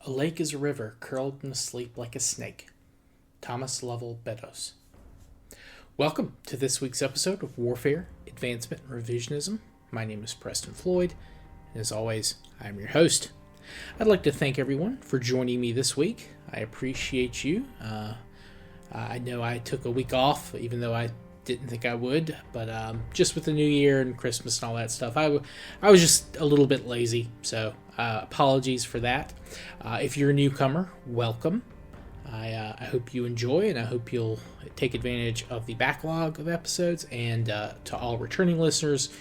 A lake is a river curled in sleep like a snake. Thomas Lovell Beddoes. Welcome to this week's episode of Warfare, Advancement, and Revisionism. My name is Preston Floyd, and as always, I'm your host. I'd like to thank everyone for joining me this week. I appreciate you. I know I took a week off, even though I didn't think I would, but just with the new year and Christmas and all that stuff, I was just a little bit lazy, so apologies for that. If you're a newcomer, welcome. I hope you enjoy, and I hope you'll take advantage of the backlog of episodes, and to all returning listeners,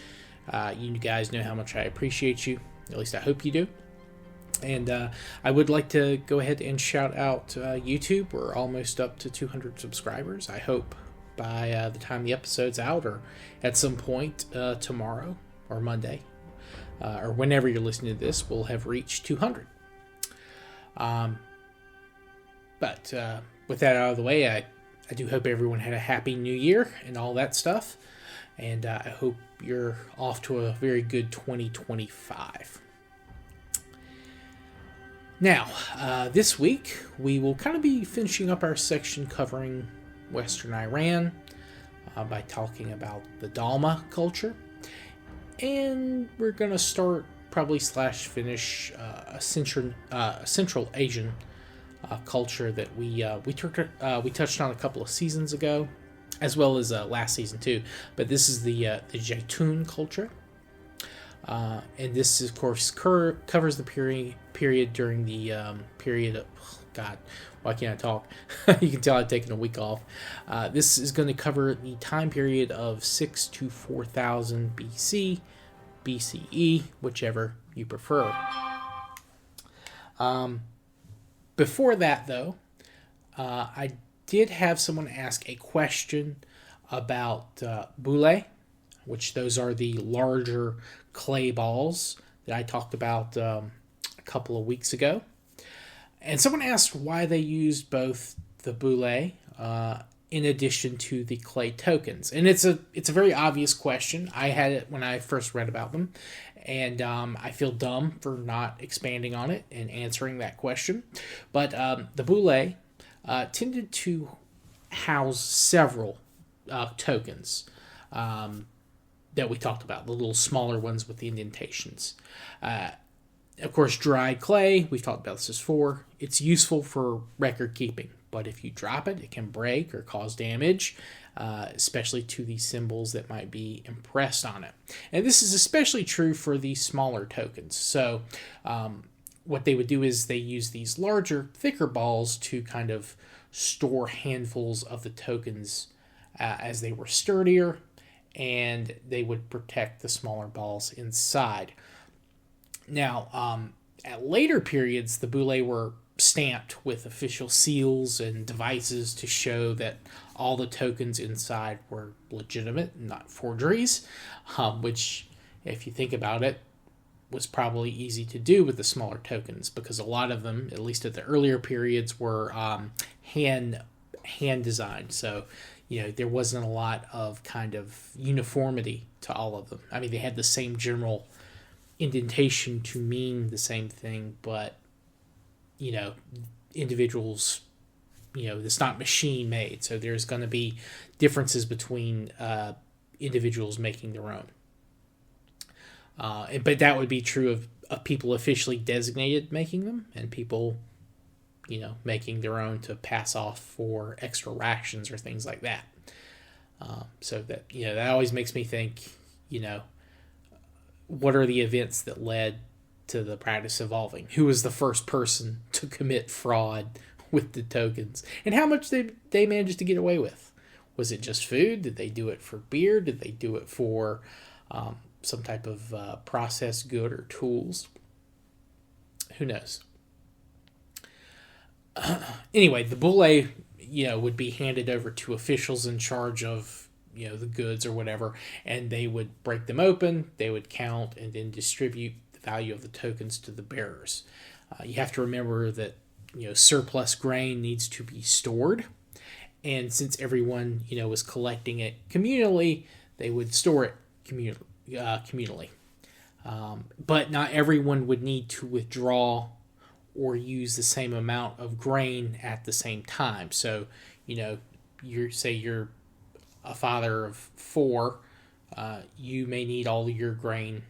you guys know how much I appreciate you, at least I hope you do. And I would like to go ahead and shout out YouTube. We're almost up to 200 subscribers. I hope by the time the episode's out, or at some point tomorrow or Monday, or whenever you're listening to this, we'll have reached 200. But with that out of the way, I do hope everyone had a happy new year and all that stuff. And I hope you're off to a very good 2025. Now, this week, we will kind of be finishing up our section covering Western Iran by talking about the Dalma culture. And we're going to start, probably finish a Central Asian culture that we touched on a couple of seasons ago, as well as last season too. But this is the Jeitun culture. And this, of course, covers the period during the period of... God, why can't I talk? You can tell I've taken a week off. This is going to cover the time period of 6 to 4000 BC, BCE, whichever you prefer. Before that, though, I did have someone ask a question about boule, which those are the larger clay balls that I talked about a couple of weeks ago. And someone asked why they used both the boule in addition to the clay tokens. And it's a very obvious question. I had it when I first read about them, and I feel dumb for not expanding on it and answering that question. But the boule tended to house several tokens that we talked about, the little smaller ones with the indentations. Of course, dried clay, we've talked about this before. It's useful for record keeping, but if you drop it, it can break or cause damage, especially to the symbols that might be impressed on it. And this is especially true for the smaller tokens. So what they would do is they use these larger, thicker balls to kind of store handfuls of the tokens as they were sturdier, and they would protect the smaller balls inside. Now, at later periods, the boule were stamped with official seals and devices to show that all the tokens inside were legitimate, not forgeries, which, if you think about it, was probably easy to do with the smaller tokens, because a lot of them, at least at the earlier periods, were hand designed. So, there wasn't a lot of kind of uniformity to all of them. I mean, they had the same general indentation to mean the same thing, but individuals, it's not machine made, so there's going to be differences between individuals making their own. But that would be true of people officially designated making them, and people making their own to pass off for extra rations or things like that. So that that always makes me think, what are the events that led to the practice evolving? Who was the first person to commit fraud with the tokens? And how much they managed to get away with? Was it just food? Did they do it for beer? Did they do it for some type of processed good or tools? Who knows? Anyway, the boule, would be handed over to officials in charge of the goods or whatever, and they would break them open, they would count, and then distribute the value of the tokens to the bearers. You have to remember that surplus grain needs to be stored, and since everyone was collecting it communally, they would store it communally. But not everyone would need to withdraw or use the same amount of grain at the same time. So, you're a father of four, you may need all your grain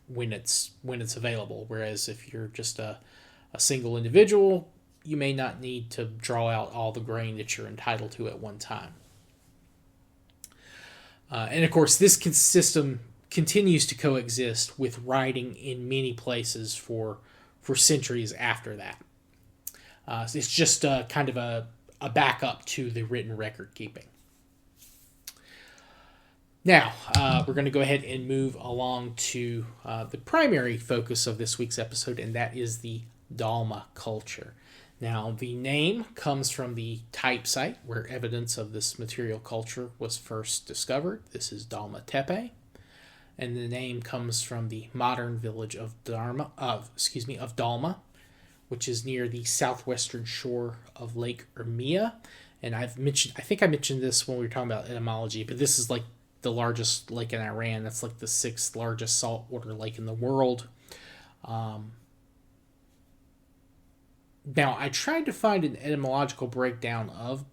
when it's available. Whereas if you're just a single individual, you may not need to draw out all the grain that you're entitled to at one time. And of course, this system continues to coexist with writing in many places for centuries after that. So it's just kind of a backup to the written record keeping. Now, we're going to go ahead and move along to the primary focus of this week's episode, and that is the Dalma culture. Now, the name comes from the type site where evidence of this material culture was first discovered. This is Dalma Tepe. And the name comes from the modern village of Dalma, which is near the southwestern shore of Lake Urmia. And I think I mentioned this when we were talking about etymology, but this is like the largest lake in Iran. That's like the 6th largest saltwater lake in the world. Now, I tried to find an etymological breakdown of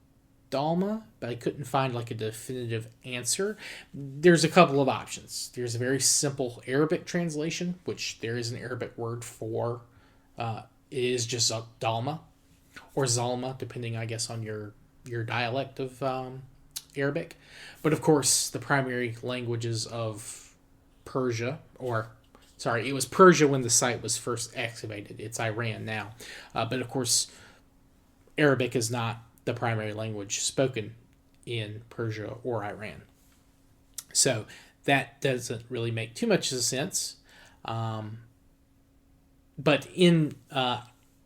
Dalma, but I couldn't find like a definitive answer. There's a couple of options. There's a very simple Arabic translation, which there is an Arabic word for. It is just Dalma or Zalma, depending, I guess, on your dialect of Arabic. But of course, the primary languages of Persia, it was Persia when the site was first excavated. It's Iran now. But of course, Arabic is not the primary language spoken in Persia or Iran. So that doesn't really make too much of a sense. But in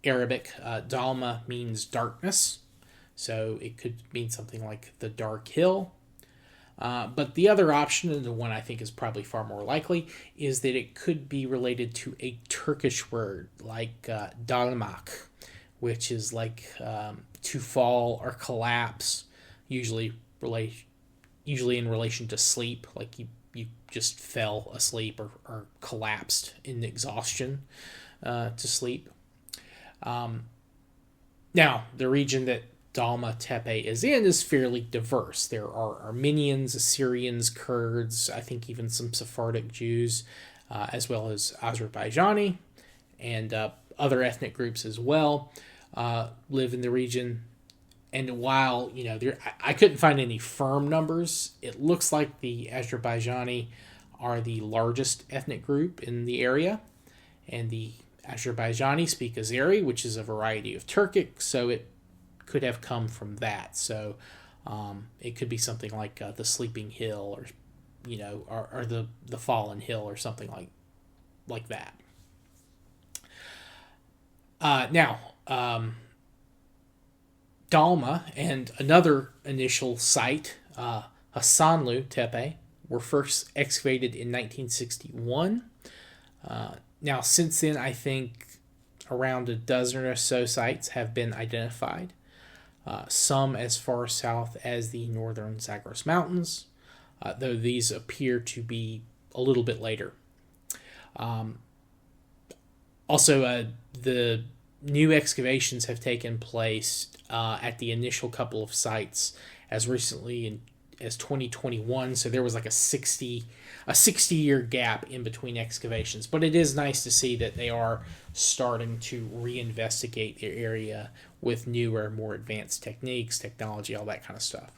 Arabic, Dalma means darkness. So it could mean something like the dark hill. But the other option, and the one I think is probably far more likely, is that it could be related to a Turkish word like dalmak, which is like to fall or collapse, usually in relation to sleep, like you just fell asleep or collapsed in exhaustion to sleep. Now, the region that Dalma Tepe is in is fairly diverse. There are Armenians, Assyrians, Kurds, I think even some Sephardic Jews, as well as Azerbaijani, and other ethnic groups as well live in the region. And while, I couldn't find any firm numbers, it looks like the Azerbaijani are the largest ethnic group in the area. And the Azerbaijani speak Azeri, which is a variety of Turkic, so it could have come from that. So it could be something like the Sleeping Hill, or the Fallen Hill, or something like that. Now, Dalma and another initial site, Hasanlu Tepe, were first excavated in 1961. Now, since then, I think around a dozen or so sites have been identified. Some as far south as the northern Zagros Mountains, though these appear to be a little bit later. Also, the new excavations have taken place at the initial couple of sites as recently as 2021, so there was like a 60-year gap in between excavations. But it is nice to see that they are starting to reinvestigate the area with newer, more advanced techniques, technology, all that kind of stuff.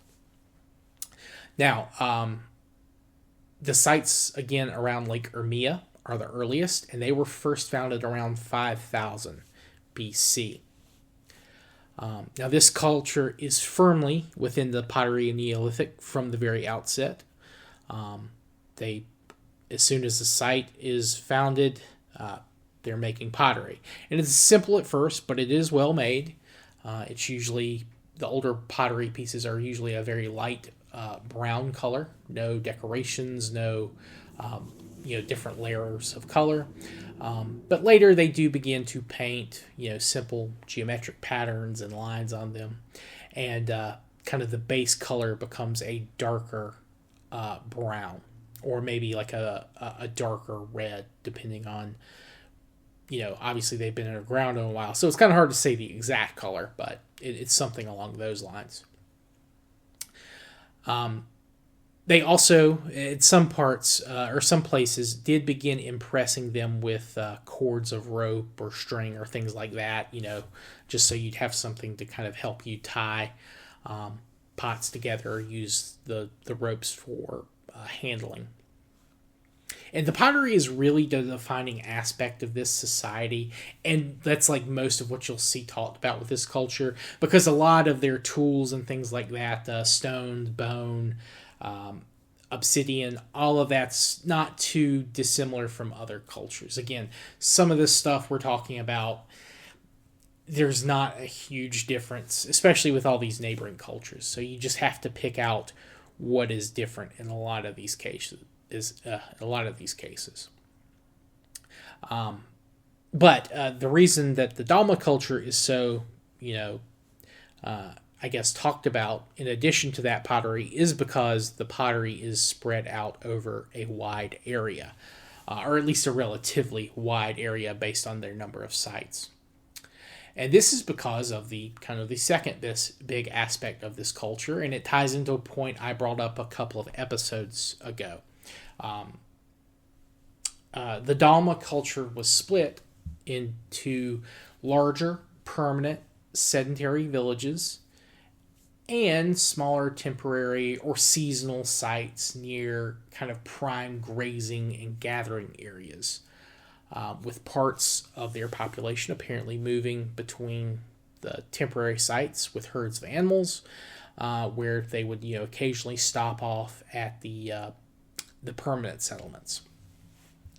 Now, the sites, again, around Lake Urmia are the earliest, and they were first founded around 5000 BC. Now, this culture is firmly within the pottery and Neolithic from the very outset. As soon as the site is founded, they're making pottery. And it's simple at first, but it is well made. It's usually, the older pottery pieces are usually a very light brown color, no decorations, no different layers of color. But later they do begin to paint, simple geometric patterns and lines on them. And kind of the base color becomes a darker brown, or maybe like a darker red, depending on obviously they've been underground in a while, so it's kind of hard to say the exact color, but it's something along those lines. They also, at some parts or some places, did begin impressing them with cords of rope or string or things like that, just so you'd have something to kind of help you tie pots together or use the ropes for handling. And the pottery is really the defining aspect of this society, and that's like most of what you'll see talked about with this culture, because a lot of their tools and things like that, stone, bone, obsidian, all of that's not too dissimilar from other cultures. Again, some of this stuff we're talking about, there's not a huge difference, especially with all these neighboring cultures. So you just have to pick out what is different in a lot of these cases. But the reason that the Dalma culture is so, I guess, talked about in addition to that pottery is because the pottery is spread out over a wide area, or at least a relatively wide area based on their number of sites. And this is because of the kind of the second this big aspect of this culture, and it ties into a point I brought up a couple of episodes ago. The Dalma culture was split into larger, permanent, sedentary villages and smaller temporary or seasonal sites near kind of prime grazing and gathering areas, with parts of their population apparently moving between the temporary sites with herds of animals, where they would occasionally stop off at the permanent settlements.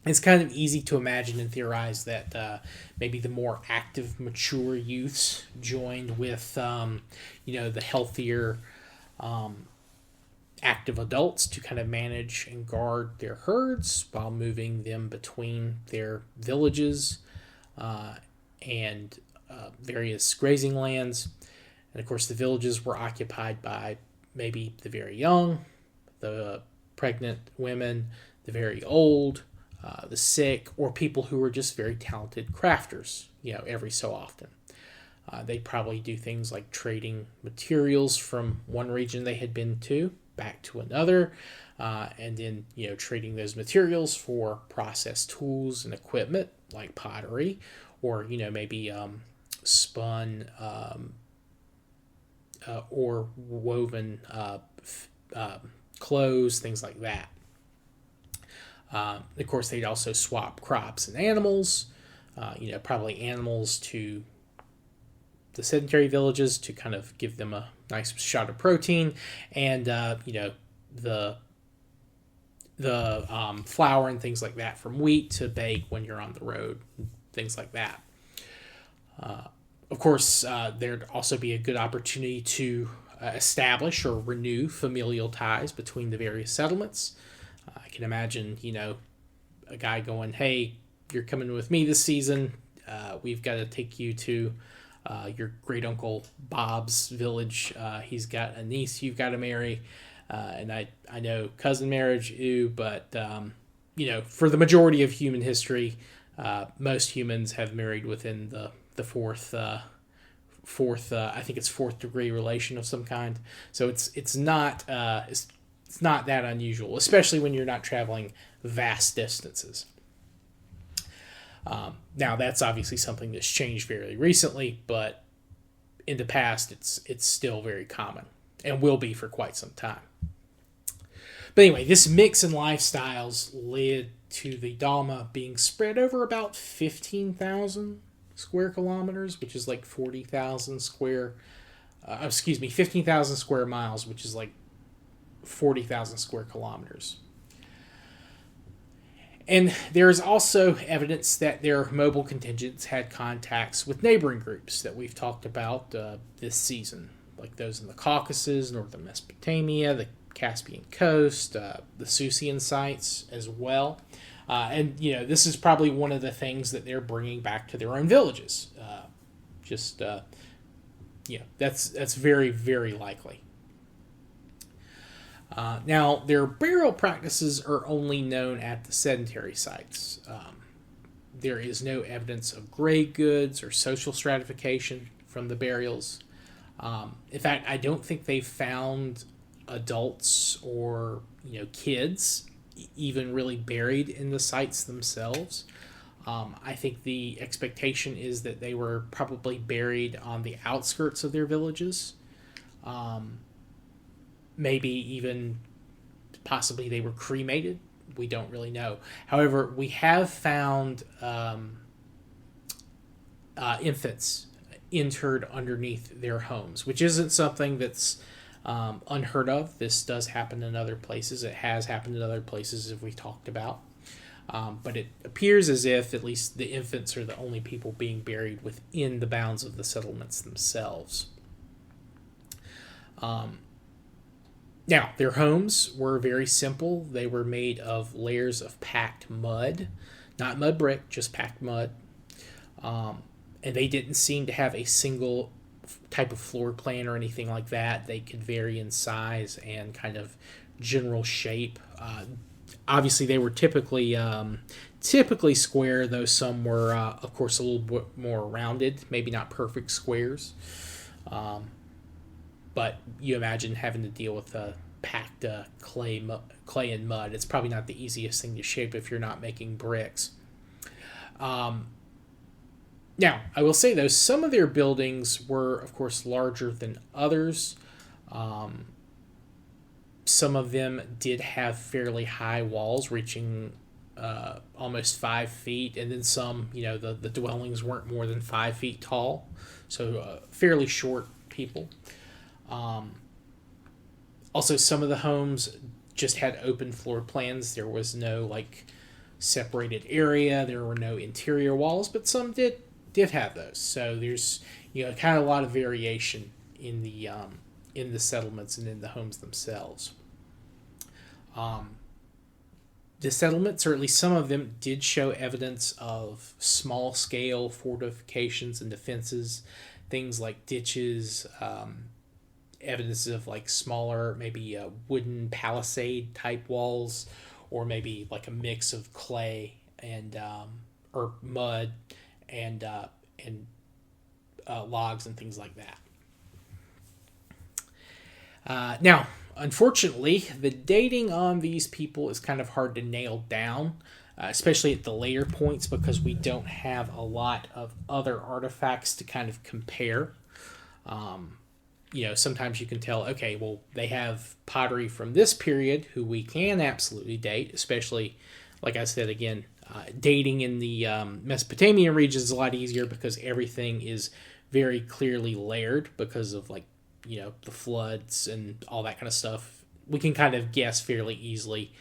It's kind of easy to imagine and theorize that maybe the more active, mature youths joined with, the healthier, active adults to kind of manage and guard their herds while moving them between their villages and various grazing lands. And of course, the villages were occupied by maybe the very young, the pregnant women, the very old, the sick, or people who were just very talented crafters, every so often. They probably do things like trading materials from one region they had been to back to another, and then, trading those materials for processed tools and equipment like pottery, or, maybe spun or woven clothes, things like that. Of course, they'd also swap crops and animals, probably animals to the sedentary villages to kind of give them a nice shot of protein, and, the flour and things like that from wheat to bake when you're on the road, things like that. Of course, there'd also be a good opportunity to establish or renew familial ties between the various settlements. I can imagine, a guy going, "Hey, you're coming with me this season. We've got to take you to your great uncle Bob's village. He's got a niece you've got to marry, and I know cousin marriage, but for the majority of human history, most humans have married within the fourth I think it's fourth degree relation of some kind. So it's not that unusual, especially when you're not traveling vast distances. Now that's obviously something that's changed very recently, but in the past it's still very common and will be for quite some time. But anyway, this mix in lifestyles led to the Dalma being spread over about 15,000 square kilometers, which is like 15,000 square miles, which is like 40,000 square kilometers. And there's also evidence that their mobile contingents had contacts with neighboring groups that we've talked about this season, like those in the Caucasus, northern Mesopotamia, the Caspian coast, the Susian sites as well. And this is probably one of the things that they're bringing back to their own villages. That's very, very likely. Now, their burial practices are only known at the sedentary sites. There is no evidence of grade goods or social stratification from the burials. In fact, I don't think they found adults or kids even really buried in the sites themselves. I think the expectation is that they were probably buried on the outskirts of their villages. Maybe even possibly they were cremated. We don't really know. However, we have found infants interred underneath their homes, which isn't something that's unheard of. This does happen in other places. It has happened in other places, as we talked about. But it appears as if at least the infants are the only people being buried within the bounds of the settlements themselves. Now, their homes were very simple. They were made of layers of packed mud, not mud brick, just packed mud. And they didn't seem to have a single type of floor plan or anything like that. They could vary in size and kind of general shape. Obviously, they were typically square, though some were, of course, a little bit more rounded. Maybe not perfect squares. But you imagine having to deal with packed clay and mud. It's probably not the easiest thing to shape if you're not making bricks. Now, I will say, though, some of their buildings were, of course, larger than others. Some of them did have fairly high walls, reaching almost 5 feet, and then some, the dwellings weren't more than 5 feet tall, so fairly short people. Also, some of the homes just had open floor plans. There was no separated area. There were no interior walls, but some did have those. So there's kind of a lot of variation in the settlements and in the homes themselves. The settlements, or at least some of them, did show evidence of small scale fortifications and defenses, things like ditches, evidence of smaller, maybe wooden palisade type walls, or maybe a mix of clay and or mud and logs and things like that. Now, unfortunately, the dating on these people is kind of hard to nail down, especially at the later points, because we don't have a lot of other artifacts to kind of compare. Sometimes you can tell, okay, well, they have pottery from this period, who we can absolutely date, especially, like I said, again, dating in the Mesopotamian region is a lot easier because everything is very clearly layered because of the floods and all that kind of stuff. We can kind of guess fairly easily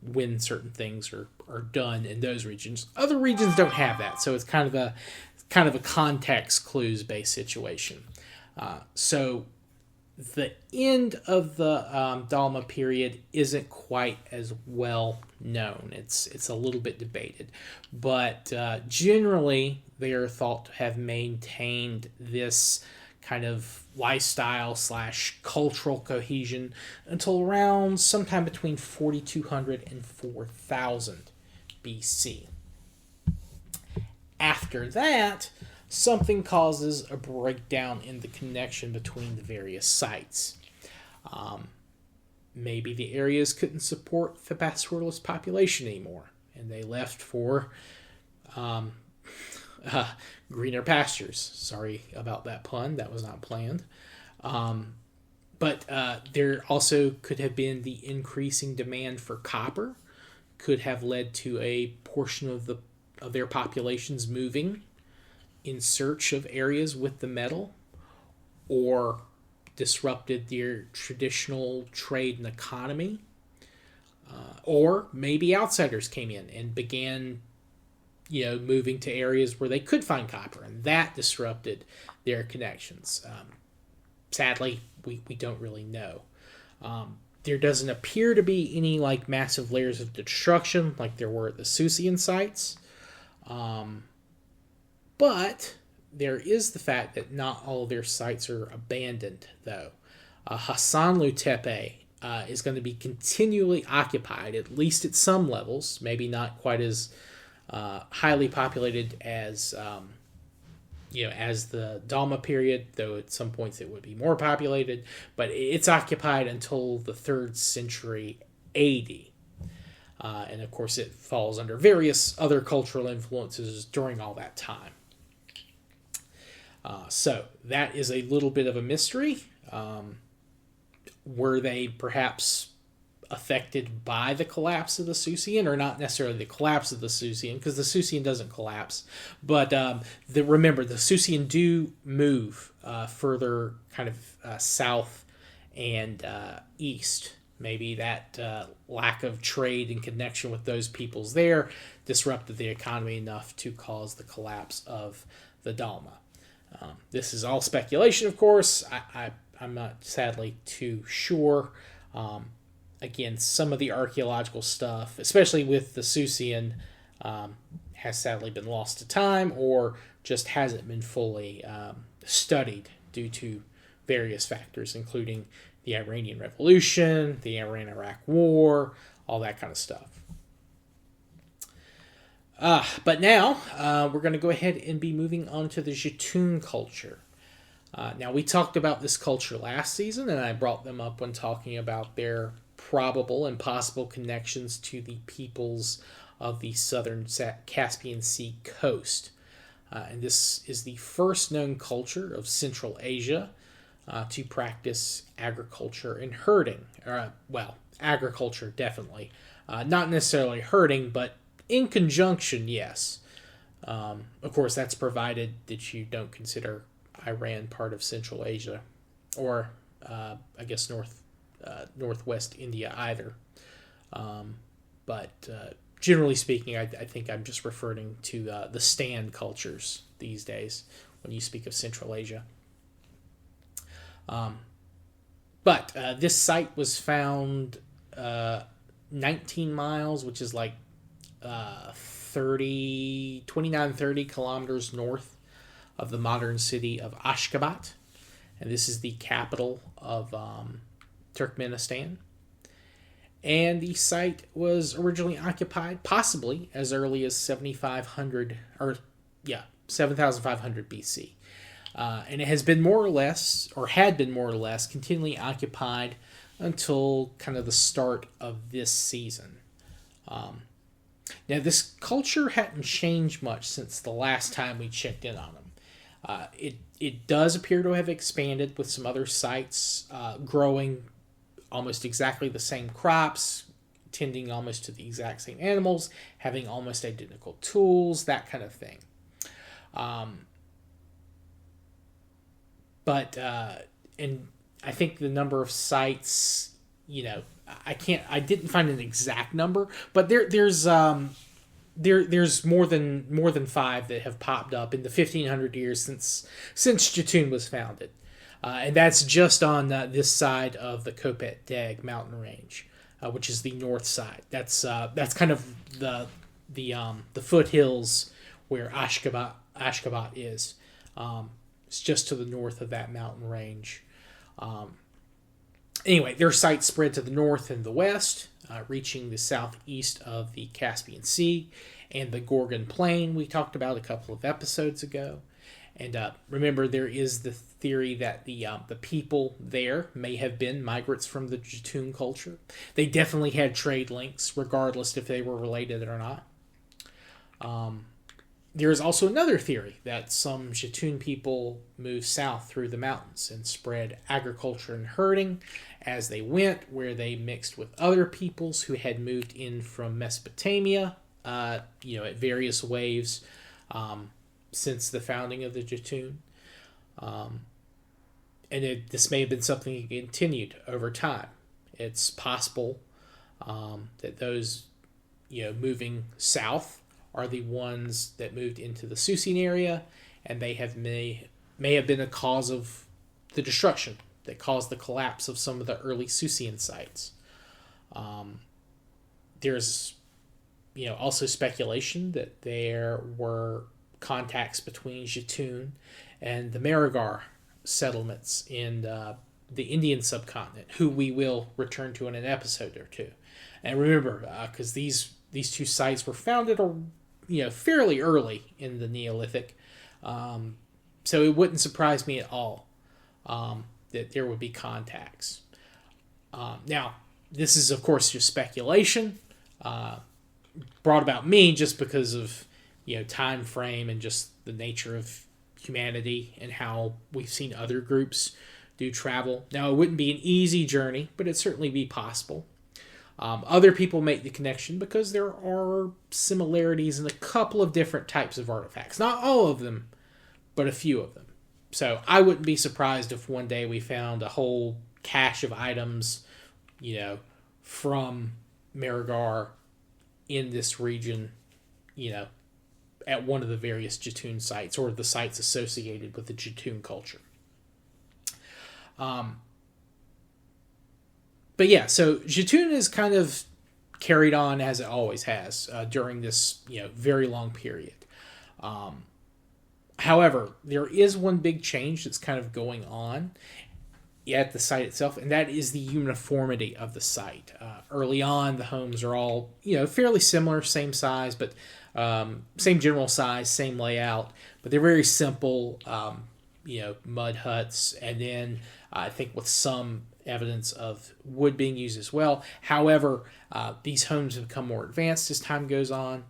when certain things are done in those regions. Other regions don't have that, so it's kind of a context clues based situation. So the end of the Dalma period isn't quite as well known. It's a little bit debated, but generally they are thought to have maintained this kind of lifestyle / cultural cohesion until around sometime between 4200 and 4000 BC. After that, something causes a breakdown in the connection between the various sites. Maybe the areas couldn't support the pastoralist population anymore, and they left for greener pastures. Sorry about that pun. That was not planned. But there also could have been the increasing demand for copper, could have led to a portion of their populations moving in search of areas with the metal, or disrupted their traditional trade and economy, or maybe outsiders came in and began moving to areas where they could find copper, and that disrupted their connections. Sadly, we don't really know. There doesn't appear to be any massive layers of destruction like there were at the Susian sites. But there is the fact that not all of their sites are abandoned, though. Hasanlu Tepe is going to be continually occupied, at least at some levels, maybe not quite as highly populated as as the Dalma period, though at some points it would be more populated, but it's occupied until the 3rd century AD. And of course, it falls under various other cultural influences during all that time. So that is a little bit of a mystery. Were they perhaps affected by the collapse of the Susian, or not necessarily the collapse of the Susian, because the Susian doesn't collapse, but remember, the Susian do move further kind of south and east. Maybe that lack of trade and connection with those peoples there disrupted the economy enough to cause the collapse of the Dalma. This is all speculation, of course. I'm not sadly too sure. Again, some of the archaeological stuff, especially with the Susian, has sadly been lost to time or just hasn't been fully studied due to various factors, including the Iranian Revolution, the Iran-Iraq War, all that kind of stuff. But now, we're going to go ahead and be moving on to the Jeitun culture. Now, we talked about this culture last season, and I brought them up when talking about their probable and possible connections to the peoples of the southern Caspian Sea coast. And this is the first known culture of Central Asia to practice agriculture and herding. Agriculture, definitely. Not necessarily herding, but in conjunction, yes. Of course, that's provided that you don't consider Iran part of Central Asia, or I guess Northwest India either. But generally speaking, I think I'm just referring to the stand cultures these days when you speak of Central Asia. But this site was found 19 miles, which is like 30 kilometers north of the modern city of Ashgabat. And this is the capital of Turkmenistan. And the site was originally occupied possibly as early as 7,500 BC. And it has been more or less, or had been more or less, continually occupied until kind of the start of this season. Now, this culture hadn't changed much since the last time we checked in on them. It does appear to have expanded with some other sites growing almost exactly the same crops, tending almost to the exact same animals, having almost identical tools, that kind of thing. And I think the number of sites, I didn't find an exact number, but there's more than 5 that have popped up in the 1,500 years since Jeitun was founded, and that's just on this side of the Kopet Dagh mountain range, which is the north side. That's kind of the foothills where Ashgabat is. It's just to the north of that mountain range. Anyway, their sites spread to the north and the west, reaching the southeast of the Caspian Sea and the Gorgan Plain we talked about a couple of episodes ago. And remember, there is the theory that the people there may have been migrants from the Jeitun culture. They definitely had trade links, regardless if they were related or not. There is also another theory that some Jeitun people moved south through the mountains and spread agriculture and herding as they went, where they mixed with other peoples who had moved in from Mesopotamia, at various waves since the founding of the Jeitun. This may have been something that continued over time. It's possible that those, moving south are the ones that moved into the Susian area, and they may have been a cause of the destruction that caused the collapse of some of the early Susian sites. There's also speculation that there were contacts between Jeitun and the Marigar settlements in the Indian subcontinent, who we will return to in an episode or two. And remember, because these two sites were founded fairly early in the Neolithic. So it wouldn't surprise me at all that there would be contacts. Now, this is, of course, just speculation, brought about me just because of time frame and just the nature of humanity and how we've seen other groups do travel. Now, it wouldn't be an easy journey, but it'd certainly be possible. Other people make the connection because there are similarities in a couple of different types of artifacts. Not all of them, but a few of them. So I wouldn't be surprised if one day we found a whole cache of items, from Marigar in this region, at one of the various Jeitun sites or the sites associated with the Jeitun culture. But yeah, so Jeitun is kind of carried on as it always has during this very long period. However, there is one big change that's kind of going on at the site itself, and that is the uniformity of the site. Early on, the homes are all fairly similar, same size, but same general size, same layout, but they're very simple, mud huts, and then I think with some evidence of wood being used as well. However, these homes have become more advanced as time goes on.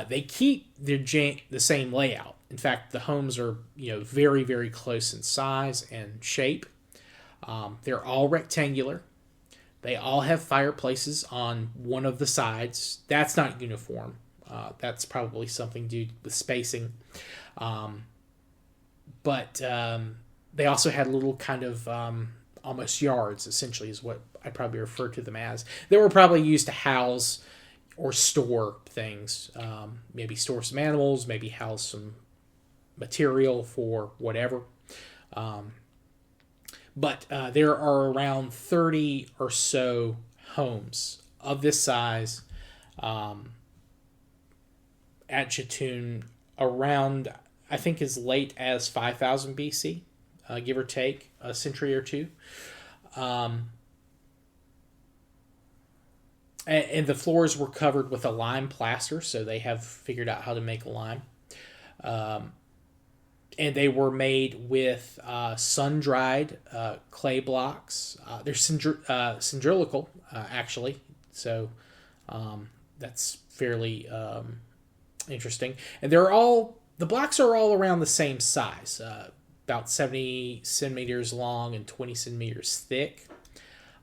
They keep the same layout. In fact, the homes are very, very close in size and shape. They're all rectangular. They all have fireplaces on one of the sides. That's not uniform. That's probably something due with spacing. But they also had little kind of almost yards, essentially, is what I'd probably refer to them as. They were probably used to house or store things. Maybe store some animals, maybe house some material for whatever. But there are around 30 or so homes of this size at Jeitun around, I think, as late as 5000 BC, give or take a century or two. And the floors were covered with a lime plaster, so they have figured out how to make lime. And they were made with sun-dried clay blocks. They're cylindrical, actually, so that's fairly interesting. And the blocks are all around the same size, about 70 centimeters long and 20 centimeters thick.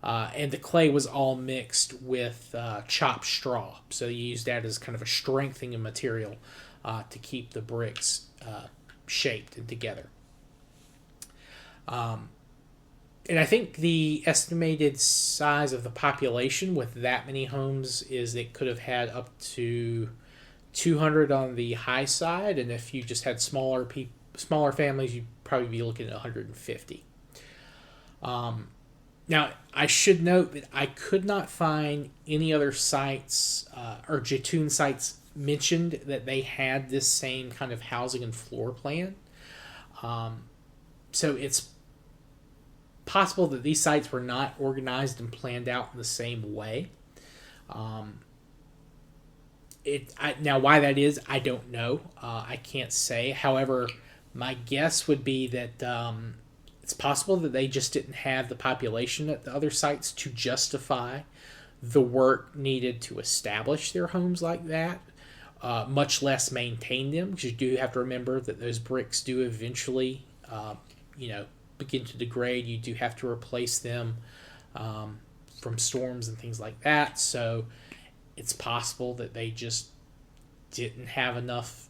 And the clay was all mixed with chopped straw, so you use that as kind of a strengthening material to keep the bricks shaped and together. And I think the estimated size of the population with that many homes is it could have had up to 200 on the high side, and if you just had smaller families, you'd probably be looking at 150. Now, I should note that I could not find any other sites or Jeitun sites mentioned that they had this same kind of housing and floor plan. So it's possible that these sites were not organized and planned out in the same way. Now, why that is, I don't know. I can't say. However, my guess would be that it's possible that they just didn't have the population at the other sites to justify the work needed to establish their homes like that, much less maintain them, because you do have to remember that those bricks do eventually, begin to degrade. You do have to replace them from storms and things like that. So it's possible that they just didn't have enough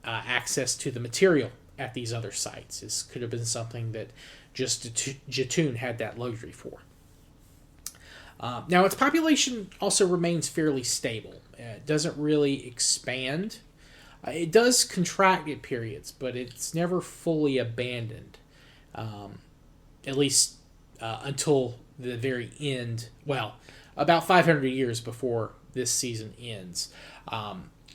access to the material at these other sites. This could have been something that just Jeitun had that luxury for. Now, its population also remains fairly stable. It doesn't really expand. It does contract at periods, but it's never fully abandoned, at least until the very end. Well, about 500 years before this season ends.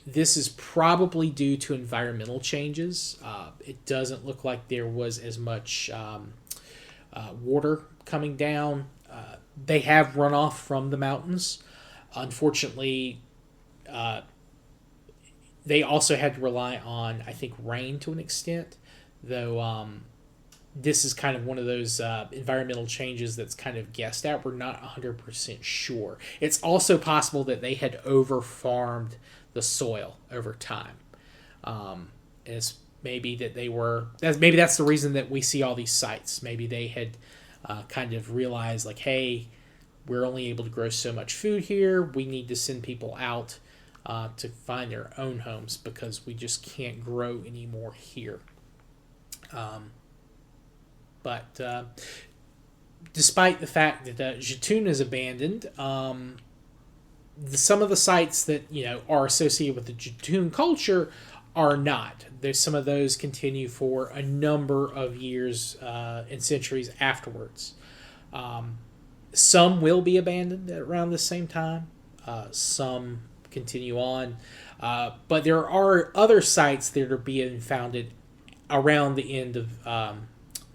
This is probably due to environmental changes. It doesn't look like there was as much water coming down. They have runoff from the mountains. Unfortunately, they also had to rely on, I think, rain to an extent, though this is kind of one of those environmental changes that's kind of guessed at. We're not 100% sure. It's also possible that they had over-farmed the soil over time. It's maybe that they were, maybe that's the reason that we see all these sites. Maybe they had kind of realized, like, hey, we're only able to grow so much food here. We need to send people out to find their own homes because we just can't grow anymore here. But despite the fact that Jeitun is abandoned, some of the sites that are associated with the Jeitun culture are not. There's some of those continue for a number of years and centuries afterwards. Some will be abandoned at around the same time. Some continue on. But there are other sites that are being founded around the end of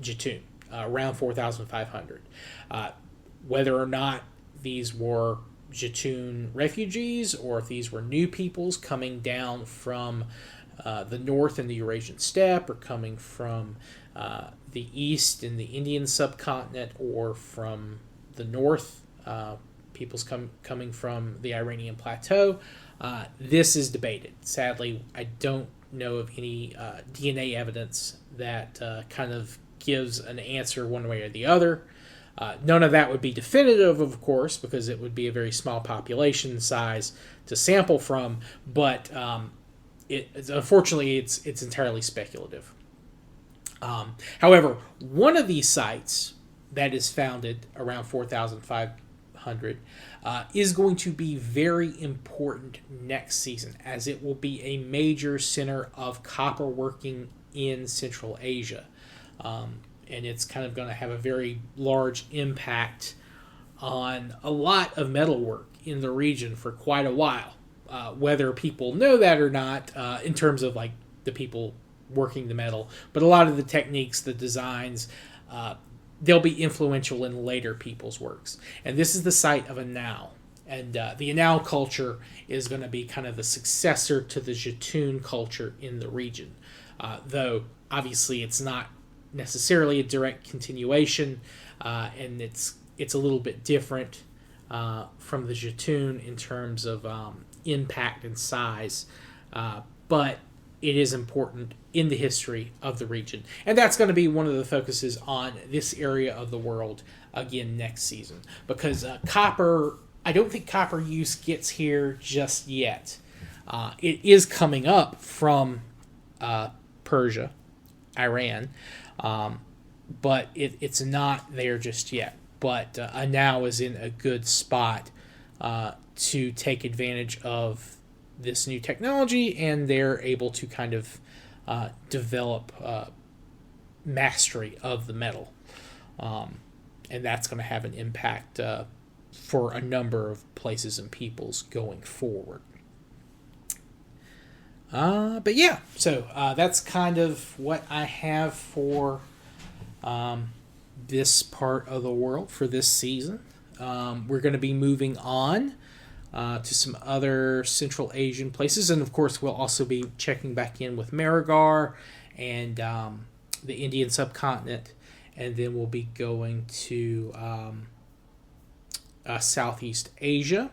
Jeitun, around 4,500. Whether or not these were Jeitun refugees or if these were new peoples coming down from the north in the Eurasian steppe or coming from the east in the Indian subcontinent or from the north, peoples coming from the Iranian plateau, this is debated. Sadly, I don't know of any DNA evidence that kind of gives an answer one way or the other. None of that would be definitive, of course, because it would be a very small population size to sample from, but unfortunately it's entirely speculative. However, one of these sites that is founded around 4,500 is going to be very important next season, as it will be a major center of copper working in Central Asia. And it's kind of going to have a very large impact on a lot of metalwork in the region for quite a while. Whether people know that or not, in terms of like the people working the metal, but a lot of the techniques, the designs, they'll be influential in later people's works. And this is the site of Anau. And the Anau culture is going to be kind of the successor to the Jeitun culture in the region. Though, obviously, it's not necessarily a direct continuation, and it's a little bit different from the Jeitun in terms of impact and size. But it is important in the history of the region. And that's going to be one of the focuses on this area of the world again next season. Because copper, I don't think copper use gets here just yet. It is coming up from Persia, Iran, but it's not there just yet. But Anau is in a good spot to take advantage of this new technology, and they're able to kind of develop mastery of the metal. And that's going to have an impact for a number of places and peoples going forward. But yeah, so that's kind of what I have for this part of the world for this season. We're going to be moving on to some other Central Asian places, and of course we'll also be checking back in with Marigar and the Indian subcontinent, and then we'll be going to Southeast Asia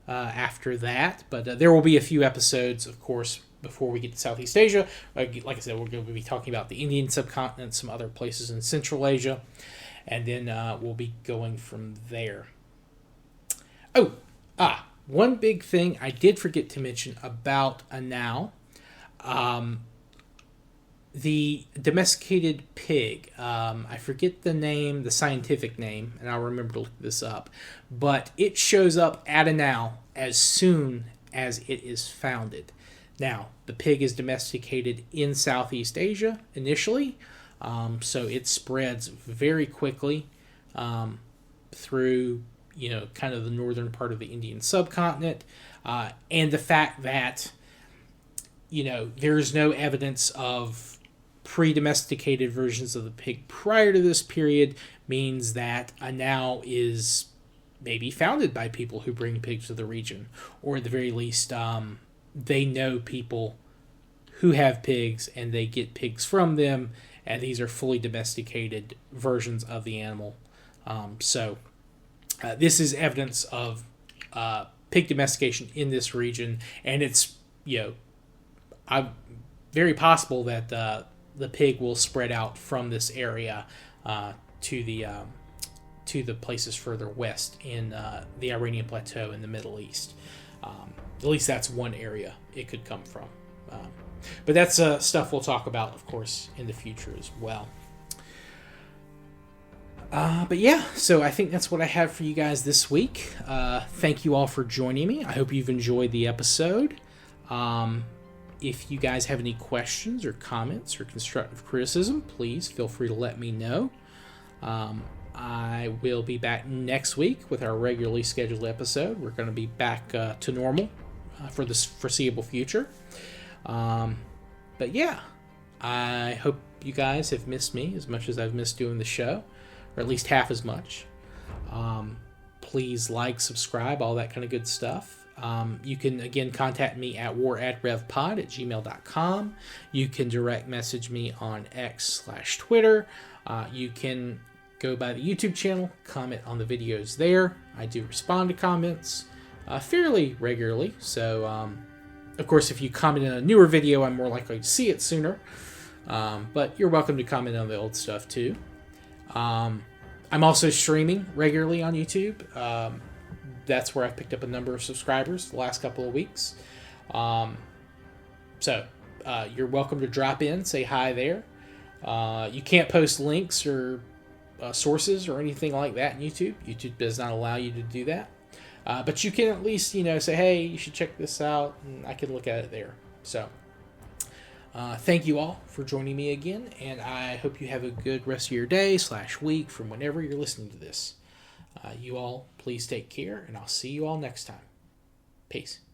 after that. But there will be a few episodes, of course, before we get to Southeast Asia. Like I said, we're going to be talking about the Indian subcontinent, some other places in Central Asia, and then we'll be going from there. One big thing I did forget to mention about Anau, the domesticated pig. I forget the name, the scientific name, and I'll remember to look this up. But it shows up at Anau as soon as it is founded. Now, the pig is domesticated in Southeast Asia initially, so it spreads very quickly through kind of the northern part of the Indian subcontinent, and the fact that there's no evidence of pre-domesticated versions of the pig prior to this period means that Anau is maybe founded by people who bring pigs to the region, or at the very least they know people who have pigs, and they get pigs from them, and these are fully domesticated versions of the animal. So this is evidence of pig domestication in this region, and it's very possible that the pig will spread out from this area to the places further west in the Iranian Plateau in the Middle East. At least that's one area it could come from. But that's stuff we'll talk about, of course, in the future as well. But yeah, so I think that's what I have for you guys this week. Thank you all for joining me. I hope you've enjoyed the episode. If you guys have any questions or comments or constructive criticism, please feel free to let me know. I will be back next week with our regularly scheduled episode. We're going to be back to normal for the foreseeable future. But yeah, I hope you guys have missed me as much as I've missed doing the show, or at least half as much. Please like, subscribe, all that kind of good stuff. You can, again, contact me at waradrevpod@gmail.com. You can direct message me on X/Twitter. You can go by the YouTube channel, comment on the videos there. I do respond to comments fairly regularly. So, of course, if you comment in a newer video, I'm more likely to see it sooner. But you're welcome to comment on the old stuff, too. I'm also streaming regularly on YouTube. That's where I've picked up a number of subscribers the last couple of weeks. So you're welcome to drop in, say hi there. You can't post links or sources or anything like that in YouTube. YouTube does not allow you to do that. But you can at least, say, hey, you should check this out, and I can look at it there. So thank you all for joining me again, and I hope you have a good rest of your day / week from whenever you're listening to this. You all, please take care, and I'll see you all next time. Peace.